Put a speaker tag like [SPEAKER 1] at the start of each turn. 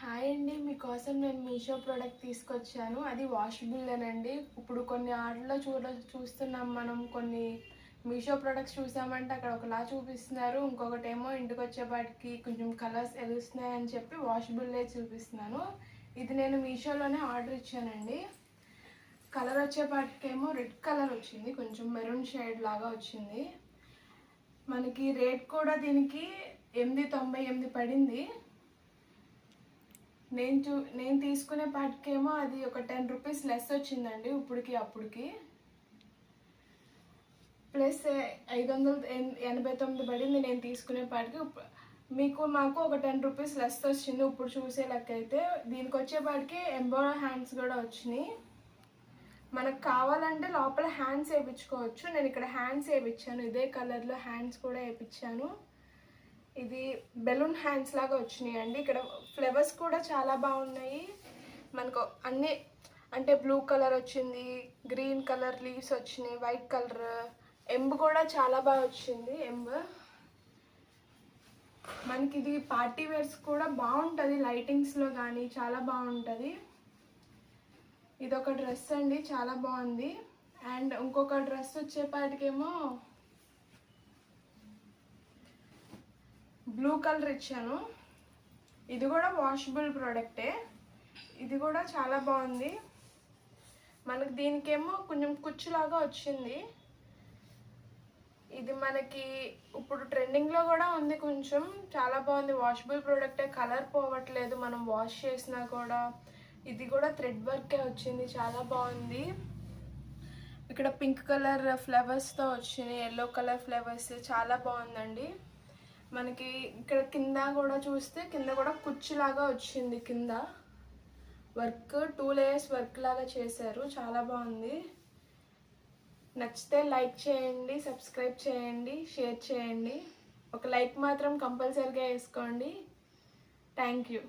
[SPEAKER 1] Hi అండి, మీకోసం నేను మీషో ప్రోడక్ట్ తీసుకొచ్చాను. అది వాషబుల్ అండి. ఇప్పుడు కొన్ని ఆర్డర్లో చూస్తున్నాం మనం. కొన్ని మీషో ప్రోడక్ట్స్ చూసామంటే అక్కడ ఒకలా చూపిస్తున్నారు, ఇంకొకటేమో ఇంటికి వచ్చేపాటికి కొంచెం కలర్స్ ఎదుస్తున్నాయని చెప్పి వాషబుల్లే చూపిస్తున్నాను. ఇది నేను మీషోలోనే ఆర్డర్ ఇచ్చానండి. కలర్ వచ్చేపాటికేమో రెడ్ కలర్ వచ్చింది, కొంచెం మెరూన్ షేడ్ లాగా వచ్చింది. మనకి రేట్ కూడా దీనికి 8.98 పడింది. నేను తీసుకునే పాటికేమో అది ఒక 10 రూపీస్ లెస్ వచ్చిందండి, ఇప్పటికి అప్పటికి. ప్లస్ 589 పడింది నేను తీసుకునే పాటికి. మాకు ఒక 10 రూపీస్ లెస్ వచ్చింది ఇప్పుడు చూసే లెక్క అయితే. దీనికి వచ్చేపాటికి ఎంబోరో హ్యాండ్స్ కూడా వచ్చినాయి. మనకు కావాలంటే లోపల హ్యాండ్స్ వేయించుకోవచ్చు. నేను ఇక్కడ హ్యాండ్స్ వేయించాను, ఇదే కలర్లో హ్యాండ్స్ కూడా వేయించాను. ఇది బెలూన్ హ్యాండ్స్ లాగా వచ్చినాయి అండి. ఇక్కడ ఫ్లవర్స్ కూడా చాలా బాగున్నాయి. మనకు అన్నీ అంటే బ్లూ కలర్ వచ్చింది, గ్రీన్ కలర్ లీవ్స్ వచ్చినాయి, వైట్ కలర్ ఎంబ్ కూడా చాలా బాగా వచ్చింది. మనకి ఇది పార్టీ వేర్స్ కూడా బాగుంటుంది, లైటింగ్స్లో కానీ చాలా బాగుంటుంది. ఇది ఒక డ్రెస్ అండి, చాలా బాగుంది. అండ్ ఇంకొక డ్రెస్ వచ్చేపాటికేమో బ్లూ కలర్ ఇచ్చాను. ఇది కూడా వాషబుల్ ప్రోడక్టే. ఇది కూడా చాలా బాగుంది. మనకి దీనికేమో కొంచెం కుచ్చులాగా వచ్చింది. ఇది మనకి ఇప్పుడు ట్రెండింగ్లో కూడా ఉంది, కొంచెం చాలా బాగుంది. వాషబుల్ ప్రోడక్టే, కలర్ పోవట్లేదు మనం వాష్ చేసినా కూడా. ఇది కూడా థ్రెడ్ వర్కే వచ్చింది, చాలా బాగుంది. ఇక్కడ పింక్ కలర్ ఫ్లవర్స్తో వచ్చినాయి, ఎల్లో కలర్ ఫ్లవర్స్, చాలా బాగుందండి. మనకి ఇక్కడ కింద కూడా చూస్తే కింద కూడా కుచ్చులాగా వచ్చింది. కింద వర్క్ 2 లేయర్స్ వర్క్ లాగా చేశారు, చాలా బాగుంది. నచ్చితే లైక్ చేయండి, సబ్స్క్రైబ్ చేయండి, షేర్ చేయండి. ఒక లైక్ మాత్రం కంపల్సరీగా వేసుకోండి. Thank you.